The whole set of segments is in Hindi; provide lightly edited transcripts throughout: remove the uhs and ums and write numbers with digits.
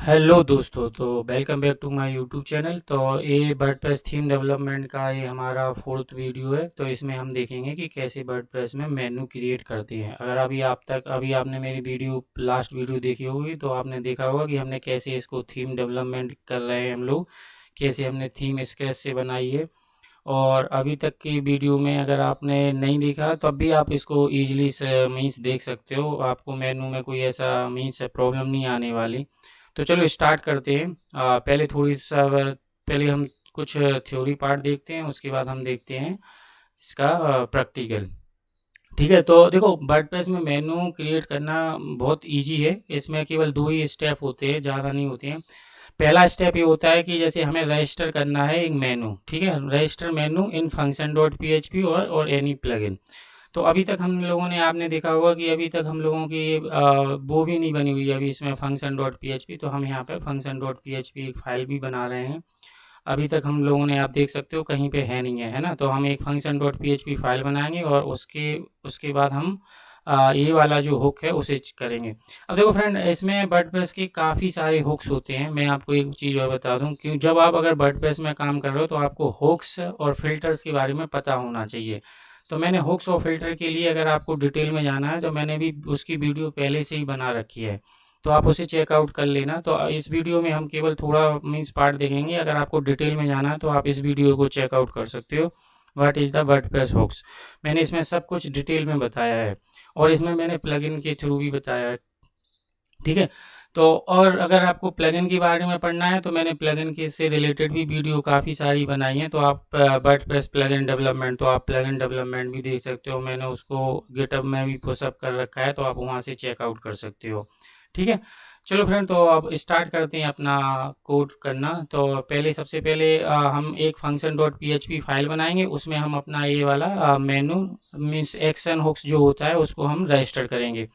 हेलो दोस्तों, तो welcome back to my YouTube channel. तो ये वर्डप्रेस थीम डेवलपमेंट का ये हमारा फोर्थ वीडियो है। तो इसमें हम देखेंगे कि कैसे वर्डप्रेस में मेनू क्रिएट करते हैं। अगर अभी आपने मेरी लास्ट वीडियो देखी होगी तो आपने देखा होगा कि हमने कैसे इसको थीम डेवलपमेंट कर रहे हैं हम लोग, कैसे हमने थीम स्क्रैच से बनाई है। और अभी तक की वीडियो में अगर आपने नहीं देखा तो अभी आप इसको ईजिली से मीन्स देख सकते हो, आपको मेनू में कोई ऐसा मीन्स प्रॉब्लम नहीं आने वाली। तो चलो स्टार्ट करते हैं। पहले हम कुछ थ्योरी पार्ट देखते हैं, उसके बाद हम देखते हैं इसका प्रैक्टिकल। ठीक है, तो देखो वर्डप्रेस में मेनू क्रिएट करना बहुत इजी है। इसमें केवल दो ही स्टेप होते हैं, ज़्यादा नहीं होते हैं। पहला स्टेप ये होता है कि जैसे हमें रजिस्टर करना है एक मेनू। ठीक है, register menu in function dot P H P और एनी प्लगइन। तो अभी तक हम लोगों ने आपने देखा होगा कि अभी तक हम लोगों की वो भी नहीं बनी हुई है अभी इसमें function dot P H P. तो हम यहाँ पे function dot P H P एक फ़ाइल भी बना रहे हैं। अभी तक हम लोगों ने, आप देख सकते हो, कहीं पे है नहीं है ना। तो हम एक function dot P H P file बनाएंगे और उसके उसके बाद हम ये वाला जो हुक है उसे करेंगे। अब देखो फ्रेंड, इसमें वर्डप्रेस के काफ़ी सारे हुक्स होते हैं। मैं आपको एक चीज़ और बता दूं कि जब आप अगर वर्डप्रेस में काम कर रहे हो तो आपको हुक्स और फिल्टर्स के बारे में पता होना चाहिए। तो मैंने हुक्स और फिल्टर के लिए, अगर आपको डिटेल में जाना है तो मैंने भी उसकी वीडियो पहले से ही बना रखी है, तो आप उसे चेकआउट कर लेना। तो इस वीडियो में हम केवल थोड़ा मीन्स पार्ट देखेंगे। अगर आपको डिटेल में जाना है तो आप इस वीडियो को चेकआउट कर सकते हो, what is the WordPress hooks. मैंने इसमें सब कुछ डिटेल में बताया है और इसमें मैंने प्लगइन के थ्रू भी बताया है। ठीक है, तो और अगर आपको प्लगइन के बारे में पढ़ना है तो मैंने प्लगइन के से रिलेटेड भी वीडियो काफ़ी सारी बनाई हैं। तो आप वर्डप्रेस प्लगइन डेवलपमेंट, तो आप प्लगइन डेवलपमेंट भी देख सकते हो। मैंने उसको गिटहब में भी पुशअप कर रखा है, तो आप वहाँ से चेकआउट कर सकते हो। ठीक है, चलो फ्रेंड, तो अब स्टार्ट करते हैं अपना कोड करना। तो पहले, सबसे पहले हम एक function dot P H P file बनाएंगे। उसमें हम अपना ये वाला मेनू मीन्स एक्शन हुक्स जो होता है उसको हम रजिस्टर करेंगे।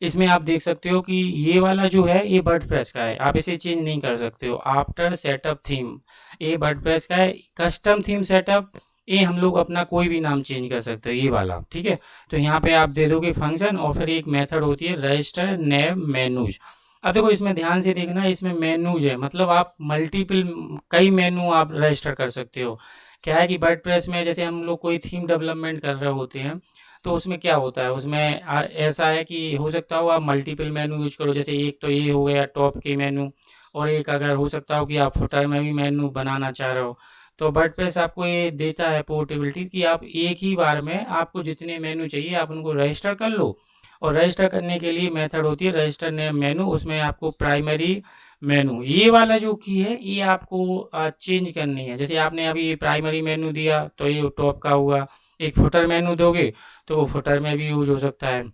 इसमें आप देख सकते हो कि ये वाला जो है ये वर्डप्रेस का है, आप इसे चेंज नहीं कर सकते हो। आफ्टर सेटअप थीम, ये वर्डप्रेस का है। कस्टम थीम सेटअप, ये हम लोग अपना कोई भी नाम चेंज कर सकते हो, ये वाला। ठीक है, तो यहाँ पे आप दे दोगे फंक्शन और फिर एक मेथड होती है रजिस्टर नेम मेनूज। अब देखो इसमें ध्यान से देखना, इसमें मेनूज है, मतलब आप मल्टीपल कई मेनू आप रजिस्टर कर सकते हो। क्या है कि वर्डप्रेस में जैसे हम लोग कोई थीम डेवलपमेंट कर रहे होते हैं तो उसमें क्या होता है, उसमें ऐसा है कि हो सकता हो आप मल्टीपल मेनू यूज करो। जैसे एक तो ये हो गया टॉप के मेनू, और एक अगर हो सकता हो कि आप फुटर में भी मेनू बनाना चाह रहे हो। तो वर्डप्रेस आपको ये देता है पोर्टेबिलिटी कि आप एक ही बार में आपको जितने मेनू चाहिए आप उनको रजिस्टर कर लो। और रजिस्टर करने के लिए मेथड होती है रजिस्टर नेम मेनू। उसमें आपको प्राइमरी मेनू, ये वाला जो की है ये आपको चेंज करनी है। जैसे आपने अभी प्राइमरी मेनू दिया तो ये टॉप का हुआ, एक फुटर मेनू दोगे तो वो फुटर में भी यूज हो सकता है।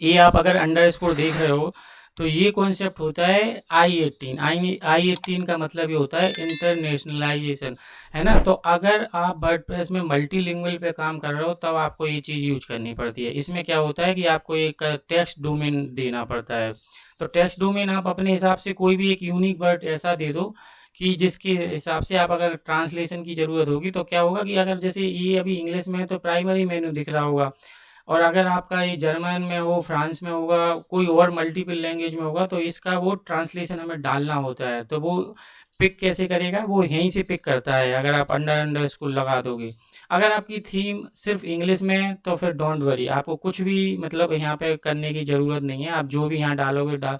ये आप अगर अंडर स्कोर देख रहे हो तो ये कॉन्सेप्ट होता है आई 18 का मतलब ये होता है इंटरनेशनलाइजेशन, है ना। तो अगर आप वर्डप्रेस में मल्टीलिंगुअल पे काम कर रहे हो तब आपको ये चीज़ यूज करनी पड़ती है। इसमें क्या होता है कि आपको एक टेक्स्ट डोमेन देना पड़ता है। तो टेक्स्ट डोमेन आप अपने हिसाब से कोई भी एक यूनिक वर्ड ऐसा दे दो कि जिसके हिसाब से आप, अगर ट्रांसलेशन की ज़रूरत होगी तो क्या होगा कि अगर जैसे ये अभी इंग्लिश में है तो प्राइमरी मेनू दिख रहा होगा, और अगर आपका ये जर्मन में हो, फ्रांस में होगा, कोई और मल्टीपल लैंग्वेज में होगा तो इसका वो ट्रांसलेशन हमें डालना होता है। तो वो पिक कैसे करेगा, वो यहीं से पिक करता है अगर आप अंडर अंडर स्कूल लगा दोगे। अगर आपकी थीम सिर्फ इंग्लिश में है तो फिर डोंट वरी, आपको कुछ भी मतलब यहाँ पे करने की ज़रूरत नहीं है। आप जो भी यहाँ डालोगे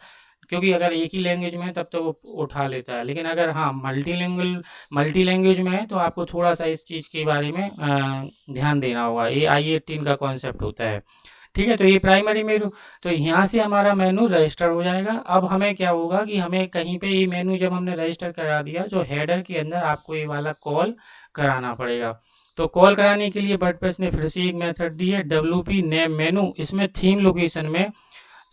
क्योंकि अगर एक ही लैंग्वेज में है तब तो वो उठा लेता है। लेकिन अगर हाँ मल्टी लैंग्वेज में है तो आपको थोड़ा सा इस चीज़ के बारे में ध्यान देना होगा। ये आई 18 का कॉन्सेप्ट होता है। ठीक है, तो ये प्राइमरी मेनू, तो यहाँ से हमारा मेनू रजिस्टर हो जाएगा। अब हमें क्या होगा कि हमें कहीं पे ये मेनू जब हमने रजिस्टर करा दिया तो हेडर के अंदर आपको ये वाला कॉल कराना पड़ेगा। तो कॉल कराने के लिए वर्डप्रेस ने फिर से एक मेथड दी है डब्ल्यूपी नेम मेनू। इसमें थीम लोकेशन में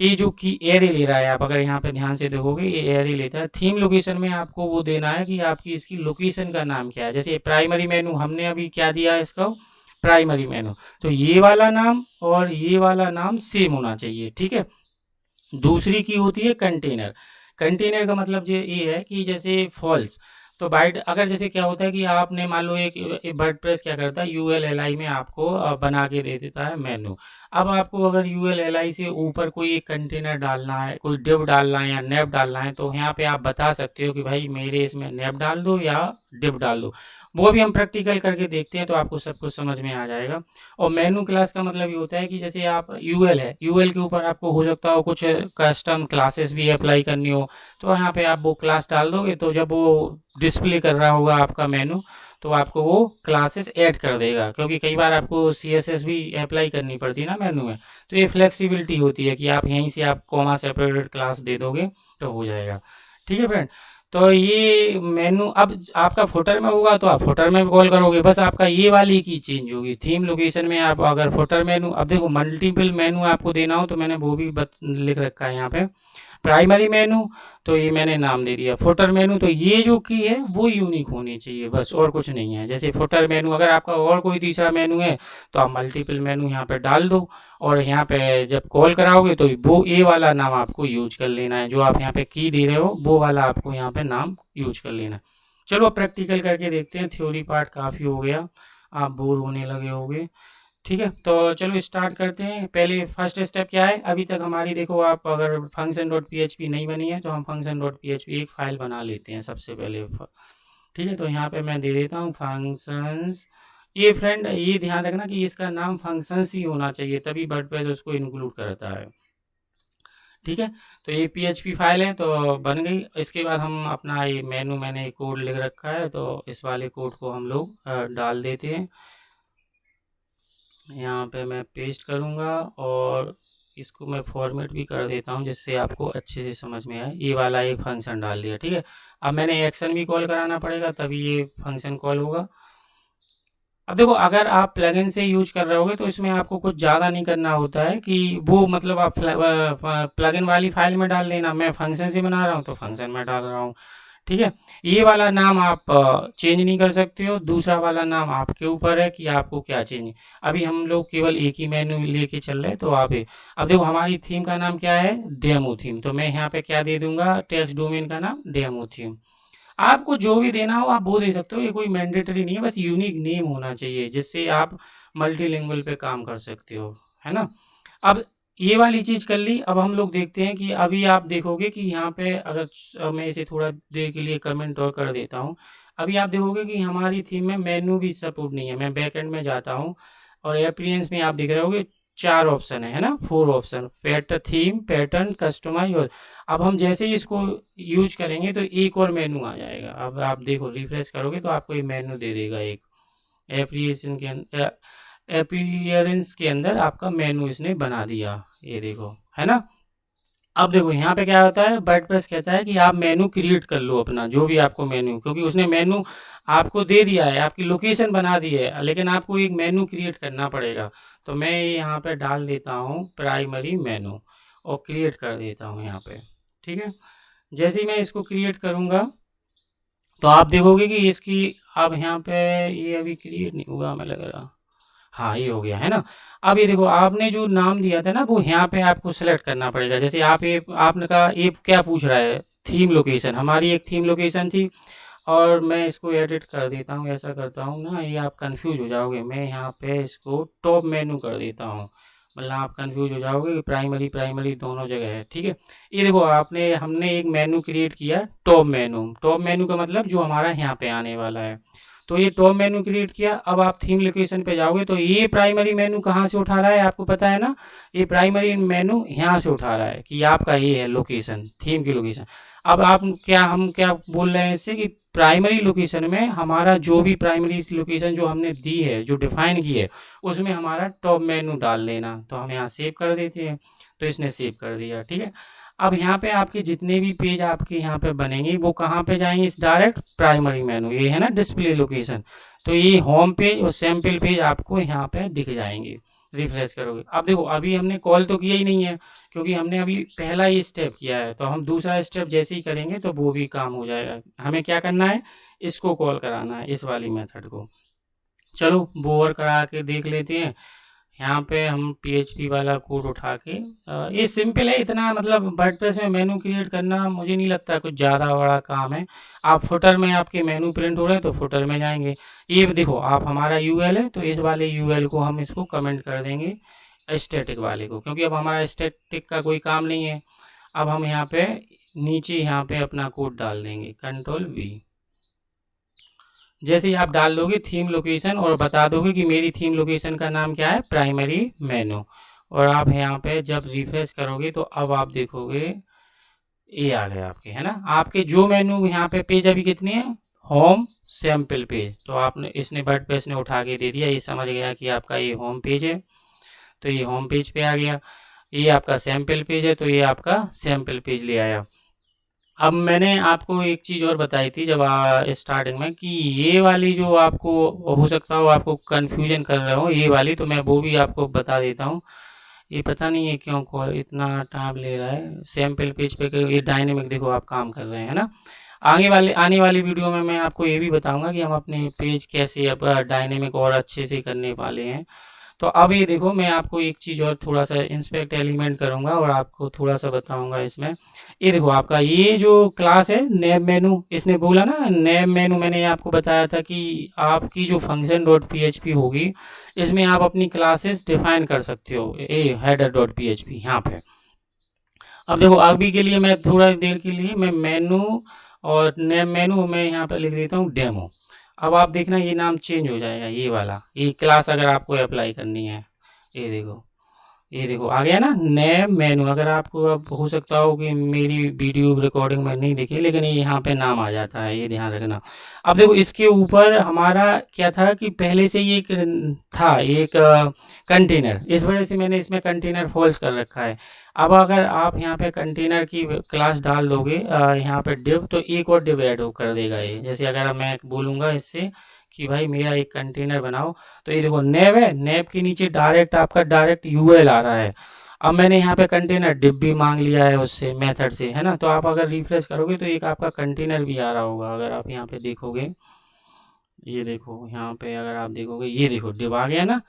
ये जो कि एरे ले रहा है, आप अगर यहाँ पे ध्यान से देखोगे ये एरे लेता है। थीम लोकेशन में आपको वो देना है कि आपकी इसकी लोकेशन का नाम क्या है। जैसे प्राइमरी मेनू हमने अभी क्या दिया है इसका, प्राइमरी मेनू, तो ये वाला नाम और ये वाला नाम सेम होना चाहिए। ठीक है, दूसरी की होती है कंटेनर। कंटेनर का मतलब ये है कि जैसे फॉल्स, तो बाइट अगर जैसे क्या होता है कि आपने मान लो एक वर्डप्रेस क्या करता है यूएलएलआई में आपको बना के दे देता है मेनू। अब आपको अगर UL-LI से ऊपर कोई एक कंटेनर डालना है, कोई div डालना है या nav डालना है, तो यहाँ पे आप बता सकते हो कि भाई मेरे इसमें nav डाल दो या div डाल दो। वो भी हम प्रैक्टिकल करके देखते हैं तो आपको सब कुछ समझ में आ जाएगा। और मेनू क्लास का मतलब ये होता है कि जैसे आप UL है, UL के ऊपर आपको हो सकता हो कुछ कस्टम क्लासेस भी अप्लाई करनी हो, तो यहाँ पे आप वो क्लास डाल दोगे, तो जब वो डिस्प्ले कर रहा होगा आपका मेनू, तो आपको वो क्लासेस ऐड कर देगा। क्योंकि कई बार आपको CSS भी अप्लाई करनी पड़ती है ना मेनू में, तो ये फ्लेक्सिबिलिटी होती है कि आप यहीं से आप कॉमा सेपरेटेड क्लास दे दोगे तो हो जाएगा। ठीक है फ्रेंड, तो ये मेनू अब आपका फुटर में होगा तो आप फुटर में भी कॉल करोगे, बस आपका ये वाली की चेंज होगी। थीम लोकेशन में आप अगर फुटर मेनू, अब देखो मल्टीपल मेनू आपको देना हो तो मैंने वो भी लिख रखा है यहाँ पे। प्राइमरी मेनू तो ये मैंने नाम दे दिया, फुटर मेनू तो ये जो की है वो यूनिक होनी चाहिए, बस और कुछ नहीं है। जैसे फुटर मेनू, अगर आपका और कोई तीसरा मेनू है तो आप मल्टीपल मेनू यहाँ पे डाल दो, और यहाँ पे जब कॉल कराओगे तो वो ए वाला नाम आपको यूज कर लेना है, जो आप यहाँ पे की दे रहे हो वो वाला आपको यहाँ पे नाम यूज कर लेना है। चलो अब प्रैक्टिकल करके देखते हैं। थ्योरी पार्ट काफ़ी हो गया, आप बोर होने लगे होगे। ठीक है, तो चलो स्टार्ट करते हैं। पहले फर्स्ट स्टेप क्या है, अभी तक हमारी देखो, आप अगर फंक्शन डॉट PHP नहीं बनी है तो हम फंक्शन डॉट PHP एक फ़ाइल बना लेते हैं सबसे पहले। ठीक है, तो यहाँ पे मैं दे देता हूँ फंक्शंस। ये फ्रेंड ये ध्यान रखना कि इसका नाम फंक्शंस ही होना चाहिए, तभी वर्डप्रेस उसको इंक्लूड करता है। ठीक है, तो ये PHP फाइल है तो बन गई। इसके बाद हम अपना ये मेनू, मैंने कोड लिख रखा है तो इस वाले कोड को हम लोग डाल देते हैं। यहाँ पे मैं पेस्ट करूँगा और इसको मैं फॉर्मेट भी कर देता हूँ जिससे आपको अच्छे से समझ में आए। ये वाला एक फंक्शन डाल दिया। ठीक है, अब मैंने एक्शन भी कॉल कराना पड़ेगा तभी ये फंक्शन कॉल होगा। अब देखो, अगर आप प्लगइन से यूज कर रहे होगे तो इसमें आपको कुछ ज़्यादा नहीं करना होता है कि वो मतलब आप प्लगइन वाली फाइल में डाल देना। मैं फंक्शन से बना रहा हूँ तो फंक्शन में डाल रहा हूँ। ठीक है, ये वाला नाम आप चेंज नहीं कर सकते हो, दूसरा वाला नाम आपके ऊपर है कि आपको क्या चेंज। अभी हम लोग केवल एक ही मेनू लेके चल रहे हैं तो आप अब देखो हमारी थीम का नाम क्या है, डेमो थीम, तो मैं यहाँ पे क्या दे दूंगा, टेक्स्ट डोमेन का नाम डेमो थीम। आपको जो भी देना हो आप वो दे सकते हो, ये कोई मैंडेटरी नहीं है, बस यूनिक नेम होना चाहिए जिससे आप मल्टीलिंगुअल पे काम कर सकते हो, है ना। अब ये वाली चीज़ कर ली। अब हम लोग देखते हैं कि अभी आप देखोगे कि यहाँ पे अगर मैं इसे थोड़ा देर के लिए कमेंट और कर देता हूँ। अभी आप देखोगे कि हमारी थीम में मेनू भी सपोर्ट नहीं है। मैं बैक एंड में जाता हूँ और अपीयरेंस में आप देख रहे होगे 4 ऑप्शन है ना, 4 ऑप्शन, थीम, पैटर्न, कस्टमाइज और। अब हम जैसे ही इसको यूज करेंगे तो एक और मेनू आ जाएगा। अब आप देखो रिफ्रेश करोगे तो आपको ये मेनू दे देगा एक एप्लीकेशन के अंदर, अपीयरेंस के अंदर आपका मेनू इसने बना दिया, ये देखो, है ना। अब देखो यहाँ पे क्या होता है, वर्डप्रेस कहता है कि आप मेनू क्रिएट कर लो अपना, जो भी आपको मेनू, क्योंकि उसने मेनू आपको दे दिया है, आपकी लोकेशन बना दी है, लेकिन आपको एक मेनू क्रिएट करना पड़ेगा। तो मैं यहाँ पे डाल देता हूँ प्राइमरी मेनू और क्रिएट कर देता हूँ यहाँ पे। ठीक है, जैसे ही मैं इसको क्रिएट करूँगा तो आप देखोगे कि इसकी, अब यहाँ पे ये अभी क्रिएट नहीं हुआ हमें लग रहा, हाँ ये हो गया, है ना। अब ये देखो आपने जो नाम दिया था ना वो यहाँ पे आपको सेलेक्ट करना पड़ेगा। जैसे आप ये आपने कहा ये क्या पूछ रहा है, थीम लोकेशन, हमारी एक थीम लोकेशन थी और मैं इसको एडिट कर देता हूँ। ऐसा करता हूँ ना, ये आप कंफ्यूज हो जाओगे, मैं यहाँ पे इसको टॉप मेनू कर देता हूँ, मतलब आप कंफ्यूज हो जाओगे कि प्राइमरी प्राइमरी दोनों जगह है। ठीक है, ये देखो आपने हमने एक मेनू क्रिएट किया टॉप मेनू। टॉप मेनू का मतलब जो हमारा यहाँ पे आने वाला है, तो ये टॉप मेनू क्रिएट किया। अब आप थीम लोकेशन पे जाओगे तो ये प्राइमरी मेनू कहाँ से उठा रहा है आपको पता है ना, ये प्राइमरी मेनू यहाँ से उठा रहा है कि आपका ये है लोकेशन, थीम की लोकेशन। अब आप क्या, हम क्या बोल रहे हैं इससे कि प्राइमरी लोकेशन में हमारा जो भी प्राइमरी लोकेशन जो हमने दी है, जो डिफाइन की है, उसमें हमारा टॉप मेनू डाल देना। तो हम यहाँ सेव कर देते हैं, तो इसने सेव कर दिया। ठीक है, अब यहाँ पे आपके जितने भी पेज आपके यहाँ पे बनेंगे वो कहाँ पे जाएंगे, इस डायरेक्ट प्राइमरी मेनू, ये है ना डिस्प्ले लोकेशन, तो ये होम पेज और सैम्पल पेज आपको यहाँ पे दिख जाएंगे। रिफ्रेश करोगे, अब देखो अभी हमने कॉल तो किया ही नहीं है क्योंकि हमने अभी पहला ही स्टेप किया है, तो हम दूसरा स्टेप जैसे ही करेंगे तो वो भी काम हो जाएगा। हमें क्या करना है, इसको कॉल कराना है, इस वाली मेथड को। चलो बोर करा के देख लेते हैं। यहाँ पे हम PHP वाला कोड उठा के, ये सिंपल है इतना, मतलब वर्डप्रेस में मेनू क्रिएट करना मुझे नहीं लगता कुछ ज़्यादा बड़ा काम है। आप फुटर में आपके मेनू प्रिंट हो रहे हैं तो फुटर में जाएंगे। ये देखो आप हमारा UL है तो इस वाले UL को हम इसको कमेंट कर देंगे, स्टैटिक वाले को, क्योंकि अब हमारा स्टैटिक का कोई काम नहीं है। अब हम यहाँ पे नीचे यहाँ पे अपना कोड डाल देंगे, Ctrl+V। जैसे ही आप डाल दोगे थीम लोकेशन और बता दोगे कि मेरी थीम लोकेशन का नाम क्या है, प्राइमरी मेनू, और आप यहाँ पे जब रिफ्रेश करोगे तो अब आप देखोगे ये आ गया आपके, है ना। आपके जो मेनू यहाँ पे पेज अभी कितने हैं, होम सैम्पल पेज, तो आपने इसने वर्डप्रेस ने उठा के दे दिया, ये समझ गया कि आपका ये होम पेज है, तो ये होम पेज पे आ गया। ये आपका सैम्पल पेज है, तो ये आपका सैम्पल पेज ले आया। अब मैंने आपको एक चीज़ और बताई थी जब स्टार्टिंग में, कि ये वाली जो आपको हो सकता हो आपको कन्फ्यूजन कर रहे हो ये वाली, तो मैं वो भी आपको बता देता हूँ। ये पता नहीं है क्यों कॉल इतना टाइम ले रहा है, सैम्पल पेज पे ये डायनेमिक देखो आप काम कर रहे हैं ना। आने वाली वीडियो में मैं आपको ये भी बताऊंगा कि हम अपने पेज कैसे अब डायनेमिक और अच्छे से करने वाले हैं। तो अब ये देखो मैं आपको एक चीज़ और थोड़ा सा इंस्पेक्ट एलिमेंट करूंगा और आपको थोड़ा सा बताऊंगा इसमें। ये देखो आपका ये जो क्लास है नेम मेनू, इसने बोला ना नेम मेनू, मैंने आपको बताया था कि आपकी जो फंक्शन डॉट पी होगी इसमें आप अपनी क्लासेस डिफाइन कर सकते हो, ए हेडर डॉट पी यहाँ पे। अब देखो अभी के लिए मैं थोड़ा देर के लिए मैं मेनू और नेम मेनू मैं यहाँ पे लिख देता हूँ डेमो। अब आप देखना ये नाम चेंज हो जाएगा, ये वाला, ये क्लास अगर आपको अप्लाई करनी है, ये देखो आ गया ना नेम मेनू। अगर आपको अब हो सकता हो कि मेरी वीडियो रिकॉर्डिंग में नहीं दिखे, लेकिन ये यहाँ पे नाम आ जाता है, ये ध्यान रखना। अब देखो इसके ऊपर हमारा क्या था कि पहले से ये एक था एक कंटेनर, इस वजह से मैंने इसमें कंटेनर फॉल्स कर रखा है। अब अगर आप यहाँ पे कंटेनर की क्लास डाल दोगे यहाँ पे डिव, तो एक और डिव ऐड कर देगा ये। जैसे अगर मैं बोलूँगा इससे कि भाई मेरा एक कंटेनर बनाओ, तो ये देखो नेव है, नेव के नीचे डायरेक्ट आपका डायरेक्ट यूएल आ रहा है। अब मैंने यहाँ पे कंटेनर डिव भी मांग लिया है उससे मेथड से, है ना। तो आप अगर रिफ्रेश करोगे तो एक आपका कंटेनर भी आ रहा होगा, अगर आप यहाँ पे देखोगे, ये देखो यहाँ पे अगर आप देखोगे ये देखो डिव आ गया ना।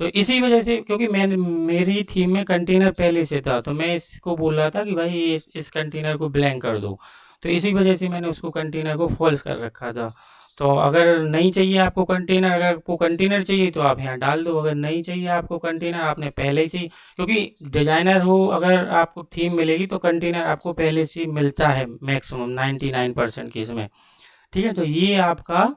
तो इसी वजह से, क्योंकि मैंने मेरी थीम में कंटेनर पहले से था, तो मैं इसको बोल रहा था कि भाई इस कंटेनर को ब्लैंक कर दो, तो इसी वजह से मैंने उसको कंटेनर को फॉल्स कर रखा था। तो अगर नहीं चाहिए आपको कंटेनर, अगर आपको कंटेनर चाहिए तो आप यहाँ डाल दो, अगर नहीं चाहिए आपको कंटेनर, आपने पहले से, क्योंकि डिजाइनर हो अगर आपको थीम मिलेगी तो कंटेनर आपको पहले से मिलता है मैक्सिमम 99% केस में, ठीक है। तो ये आपका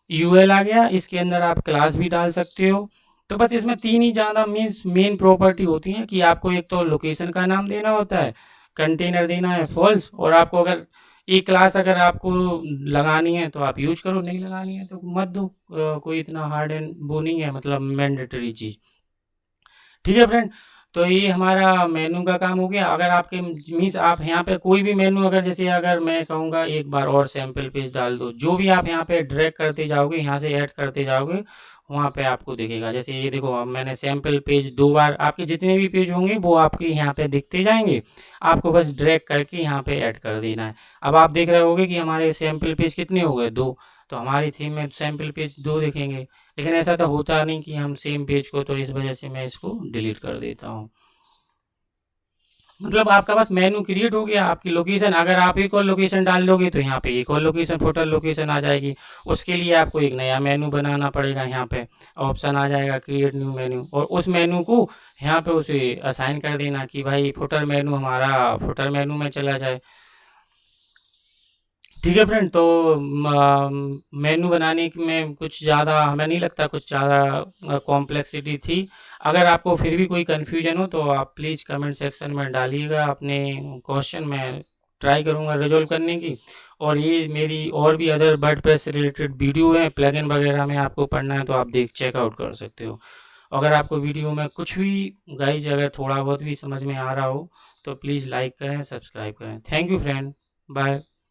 यूएल आ गया, इसके अंदर आप क्लास भी डाल सकते हो। तो बस इसमें तीन ही ज़्यादा मीन्स मेन प्रॉपर्टी होती हैं कि आपको एक तो लोकेशन का नाम देना होता है, कंटेनर देना है फॉल्स, और आपको अगर ये क्लास अगर आपको लगानी है तो आप यूज करो, नहीं लगानी है तो मत दो। कोई इतना हार्ड एंड वो नहीं है, मतलब मैंडेटरी चीज़, ठीक है फ्रेंड। तो ये हमारा मेनू का काम हो गया। अगर आपके मीन्स आप यहाँ पे कोई भी मेनू, अगर जैसे अगर मैं कहूँगा एक बार और सैम्पल पेज डाल दो, जो भी आप यहाँ पे ड्रैग करते जाओगे, यहाँ से ऐड करते जाओगे, वहाँ पे आपको दिखेगा। जैसे ये देखो अब मैंने सैम्पल पेज 2 बार, आपके जितने भी पेज होंगे वो आपके यहाँ पे दिखते जाएंगे, आपको बस ड्रैग करके यहाँ पे ऐड कर देना है। अब आप देख रहे होगे कि हमारे सैम्पल पेज कितने हो गए, 2। तो हमारी थीम में सैम्पल पेज 2 दिखेंगे, लेकिन ऐसा तो होता नहीं कि हम सेम पेज को, तो इस वजह से मैं इसको डिलीट कर देता हूँ। मतलब आपका बस मेनू क्रिएट हो गया। आपकी लोकेशन, अगर आप एक और लोकेशन डाल दोगे तो यहाँ पे एक और लोकेशन, फुटर लोकेशन आ जाएगी। उसके लिए आपको एक नया मेनू बनाना पड़ेगा, यहाँ पे ऑप्शन आ जाएगा क्रिएट न्यू मेनू, और उस मेनू को यहाँ पे उसे असाइन कर देना कि भाई फुटर मेनू हमारा फुटर मेनू में चला जाए, ठीक है फ्रेंड। तो मेनू बनाने में कुछ ज़्यादा हमें नहीं लगता कुछ ज़्यादा कॉम्प्लेक्सिटी थी। अगर आपको फिर भी कोई कन्फ्यूजन हो तो आप प्लीज़ कमेंट सेक्शन में डालिएगा अपने क्वेश्चन, मैं ट्राई करूँगा रिजॉल्व करने की। और ये मेरी और भी अदर वर्डप्रेस से रिलेटेड वीडियो है, प्लगइन वगैरह में आपको पढ़ना है तो आप चेकआउट कर सकते हो। अगर आपको वीडियो में कुछ भी गाइज अगर थोड़ा बहुत भी समझ में आ रहा हो तो प्लीज़ लाइक करें, सब्सक्राइब करें। Thank you friend, bye.